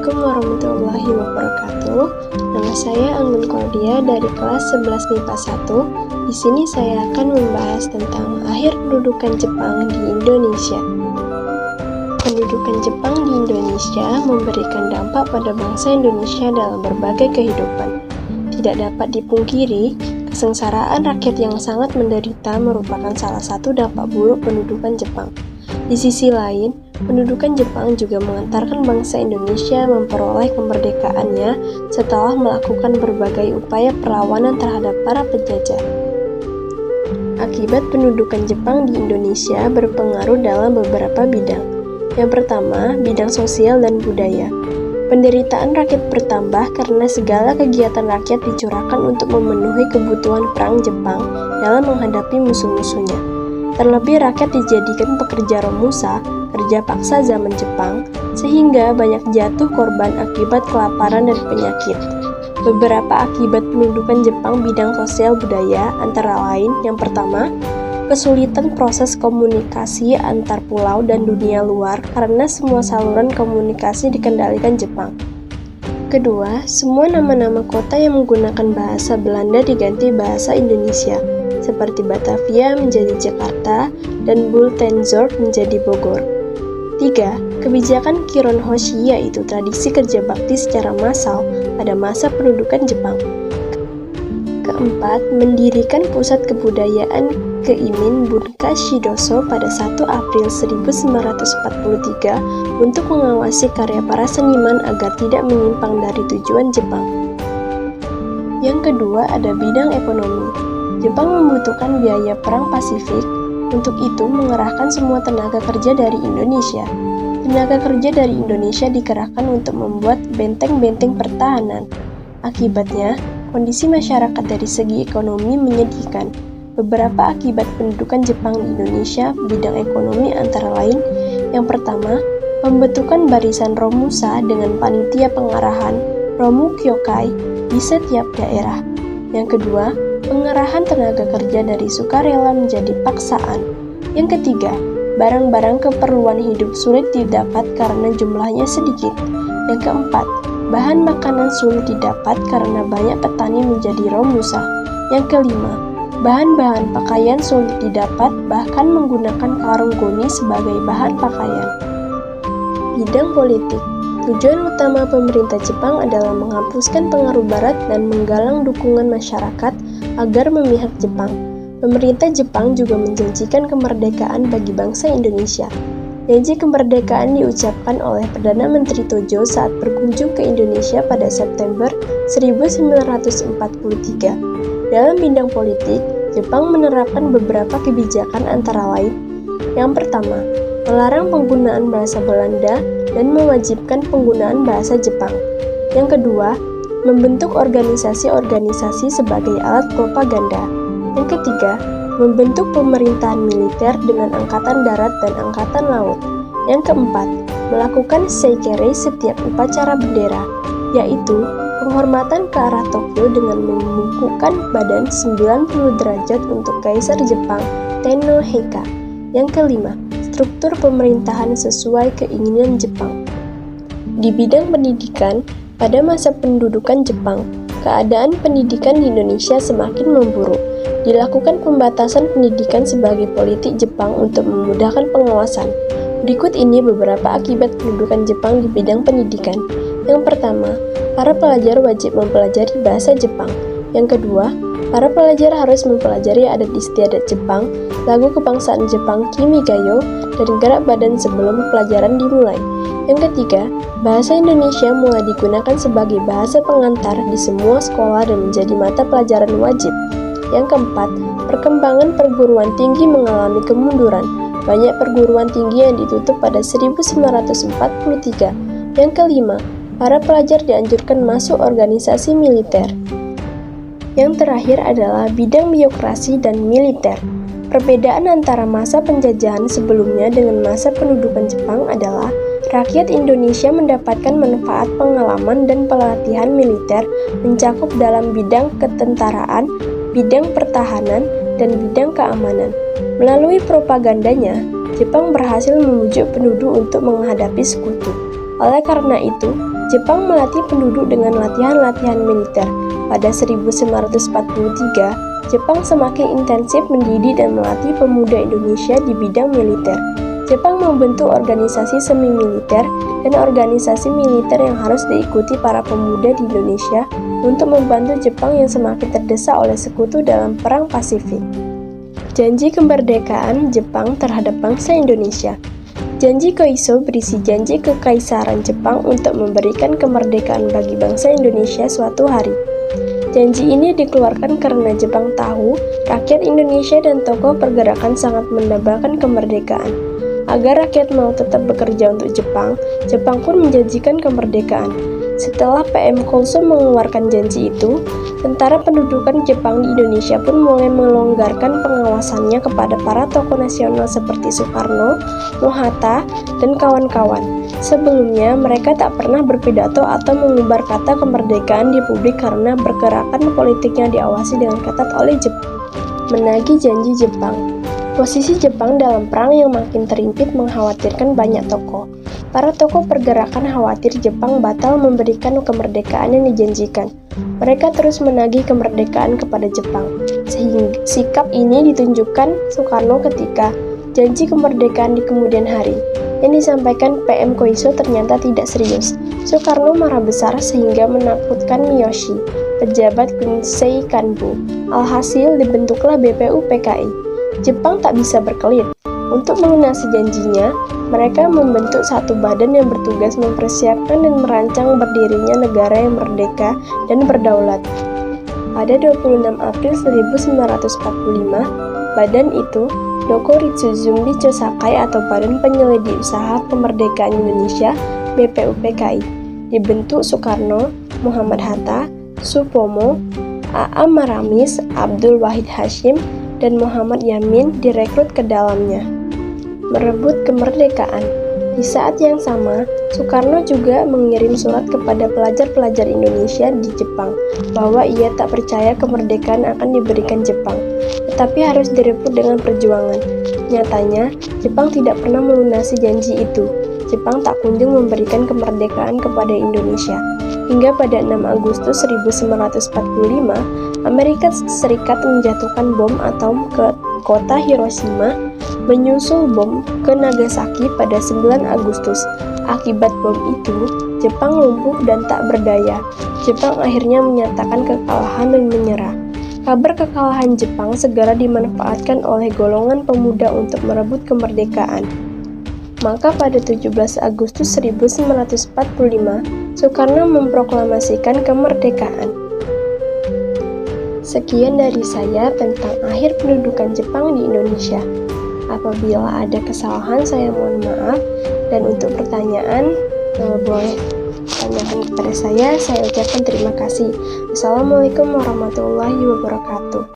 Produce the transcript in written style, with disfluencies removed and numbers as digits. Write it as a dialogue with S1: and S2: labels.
S1: Assalamualaikum warahmatullahi wabarakatuh. Nama saya Anggun Claudia dari kelas 11 MIPA 1. Di sini saya akan membahas tentang akhir pendudukan Jepang di Indonesia. Pendudukan Jepang di Indonesia memberikan dampak pada bangsa Indonesia dalam berbagai kehidupan. Tidak dapat dipungkiri, kesengsaraan rakyat yang sangat menderita merupakan salah satu dampak buruk pendudukan Jepang. Di sisi lain, pendudukan Jepang juga mengantarkan bangsa Indonesia memperoleh kemerdekaannya setelah melakukan berbagai upaya perlawanan terhadap para penjajah. Akibat pendudukan Jepang di Indonesia berpengaruh dalam beberapa bidang. Yang pertama, bidang sosial dan budaya. Penderitaan rakyat bertambah karena segala kegiatan rakyat dicurahkan untuk memenuhi kebutuhan perang Jepang dalam menghadapi musuh-musuhnya. Terlebih rakyat dijadikan pekerja romusa, kerja paksa zaman Jepang, sehingga banyak jatuh korban akibat kelaparan dan penyakit. Beberapa akibat pendudukan Jepang bidang sosial budaya antara lain, yang pertama, kesulitan proses komunikasi antar pulau dan dunia luar karena semua saluran komunikasi dikendalikan Jepang. Kedua, semua nama-nama kota yang menggunakan bahasa Belanda diganti bahasa Indonesia, seperti Batavia menjadi Jakarta dan Buitenzorg menjadi Bogor. 3. Kebijakan Kiron Hoshi, yaitu tradisi kerja bakti secara massal pada masa pendudukan Jepang. Keempat, mendirikan pusat kebudayaan Keimin Bunka Shidoso pada 1 April 1943 untuk mengawasi karya para seniman agar tidak menyimpang dari tujuan Jepang. Yang kedua ada bidang ekonomi. Jepang membutuhkan biaya perang Pasifik, untuk itu mengerahkan semua tenaga kerja dari Indonesia. Tenaga kerja dari Indonesia dikerahkan untuk membuat benteng-benteng pertahanan. Akibatnya, kondisi masyarakat dari segi ekonomi menyedihkan. Beberapa akibat pendudukan Jepang di Indonesia bidang ekonomi antara lain, yang pertama, pembentukan barisan romusa dengan panitia pengarahan Romu Kyokai di setiap daerah. Yang kedua, pengerahan tenaga kerja dari sukarela menjadi paksaan. Yang ketiga, barang-barang keperluan hidup sulit didapat karena jumlahnya sedikit. Yang keempat, bahan makanan sulit didapat karena banyak petani menjadi romusa. Yang kelima, bahan-bahan pakaian sulit didapat bahkan menggunakan karung goni sebagai bahan pakaian. Bidang politik. Tujuan utama pemerintah Jepang adalah menghapuskan pengaruh Barat dan menggalang dukungan masyarakat agar memihak Jepang. Pemerintah Jepang juga menjanjikan kemerdekaan bagi bangsa Indonesia. Janji kemerdekaan diucapkan oleh Perdana Menteri Tojo saat berkunjung ke Indonesia pada September 1943. Dalam bidang politik, Jepang menerapkan beberapa kebijakan antara lain. Yang pertama, melarang penggunaan bahasa Belanda dan mewajibkan penggunaan bahasa Jepang. Yang kedua, membentuk organisasi-organisasi sebagai alat propaganda. Yang ketiga, membentuk pemerintahan militer dengan angkatan darat dan angkatan laut. Yang keempat, melakukan seikere setiap upacara bendera, yaitu penghormatan ke arah Tokyo dengan membungkukkan badan 90 derajat untuk Kaisar Jepang Tenno Heika. Yang kelima, struktur pemerintahan sesuai keinginan Jepang. Di bidang pendidikan, pada masa pendudukan Jepang, keadaan pendidikan di Indonesia semakin memburuk. Dilakukan pembatasan pendidikan sebagai politik Jepang untuk memudahkan pengawasan. Berikut ini beberapa akibat pendudukan Jepang di bidang pendidikan. Yang pertama, para pelajar wajib mempelajari bahasa Jepang. Yang kedua, para pelajar harus mempelajari adat istiadat Jepang, lagu kebangsaan Jepang Kimigayo, dan gerak badan sebelum pelajaran dimulai. Yang ketiga, bahasa Indonesia mulai digunakan sebagai bahasa pengantar di semua sekolah dan menjadi mata pelajaran wajib. Yang keempat, perkembangan perguruan tinggi mengalami kemunduran. Banyak perguruan tinggi yang ditutup pada 1943. Yang kelima, para pelajar dianjurkan masuk organisasi militer. Yang terakhir adalah bidang birokrasi dan militer. Perbedaan antara masa penjajahan sebelumnya dengan masa pendudukan Jepang adalah rakyat Indonesia mendapatkan manfaat pengalaman dan pelatihan militer mencakup dalam bidang ketentaraan, bidang pertahanan, dan bidang keamanan. Melalui propagandanya, Jepang berhasil membujuk penduduk untuk menghadapi sekutu. Oleh karena itu, Jepang melatih penduduk dengan latihan-latihan militer. Pada 1943, Jepang semakin intensif mendidik dan melatih pemuda Indonesia di bidang militer. Jepang membentuk organisasi semi-militer dan organisasi militer yang harus diikuti para pemuda di Indonesia untuk membantu Jepang yang semakin terdesak oleh sekutu dalam Perang Pasifik. Janji kemerdekaan Jepang terhadap bangsa Indonesia. Janji Koiso berisi janji kekaisaran Jepang untuk memberikan kemerdekaan bagi bangsa Indonesia suatu hari. Janji ini dikeluarkan karena Jepang tahu rakyat Indonesia dan tokoh pergerakan sangat mendambakan kemerdekaan. Agar rakyat mau tetap bekerja untuk Jepang, Jepang pun menjanjikan kemerdekaan. Setelah PM Kolso mengeluarkan janji itu, tentara pendudukan Jepang di Indonesia pun mulai melonggarkan pengawasannya kepada para tokoh nasional seperti Soekarno, Hatta, dan kawan-kawan. Sebelumnya, mereka tak pernah berpidato atau mengumbar kata kemerdekaan di publik karena pergerakan politiknya diawasi dengan ketat oleh Jepang. Menagih janji Jepang. Posisi Jepang dalam perang yang makin terimpit mengkhawatirkan banyak tokoh. Para tokoh pergerakan khawatir Jepang batal memberikan kemerdekaan yang dijanjikan. Mereka terus menagih kemerdekaan kepada Jepang. Sehingga sikap ini ditunjukkan Soekarno ketika janji kemerdekaan di kemudian hari. Yang disampaikan PM Koiso ternyata tidak serius. Soekarno marah besar sehingga menakutkan Miyoshi, pejabat Kunsei Kanbu. Alhasil dibentuklah BPUPKI. Jepang tak bisa berkelit. Untuk melunasi janjinya, mereka membentuk satu badan yang bertugas mempersiapkan dan merancang berdirinya negara yang merdeka dan berdaulat. Pada 26 April 1945, badan itu, Doko Ritsuzumbi Chosakai atau Badan Penyelidik Usaha Kemerdekaan Indonesia (BPUPKI), dibentuk Soekarno, Muhammad Hatta, Supomo, A.A. Maramis, Abdul Wahid Hashim, dan Muhammad Yamin direkrut ke dalamnya. Merebut kemerdekaan. Di saat yang sama, Soekarno juga mengirim surat kepada pelajar-pelajar Indonesia di Jepang bahwa ia tak percaya kemerdekaan akan diberikan Jepang, tetapi harus direbut dengan perjuangan. Nyatanya, Jepang tidak pernah melunasi janji itu. Jepang tak kunjung memberikan kemerdekaan kepada Indonesia. Hingga pada 6 Agustus 1945, Amerika Serikat menjatuhkan bom atom ke kota Hiroshima, menyusul bom ke Nagasaki pada 9 Agustus. Akibat bom itu, Jepang lumpuh dan tak berdaya. Jepang akhirnya menyatakan kekalahan dan menyerah. Kabar kekalahan Jepang segera dimanfaatkan oleh golongan pemuda untuk merebut kemerdekaan. Maka pada 17 Agustus 1945, Soekarno memproklamasikan kemerdekaan. Sekian dari saya tentang akhir pendudukan Jepang di Indonesia. Apabila ada kesalahan, saya mohon maaf. Dan untuk pertanyaan, boleh tanyakan kepada saya ucapkan terima kasih. Assalamualaikum warahmatullahi wabarakatuh.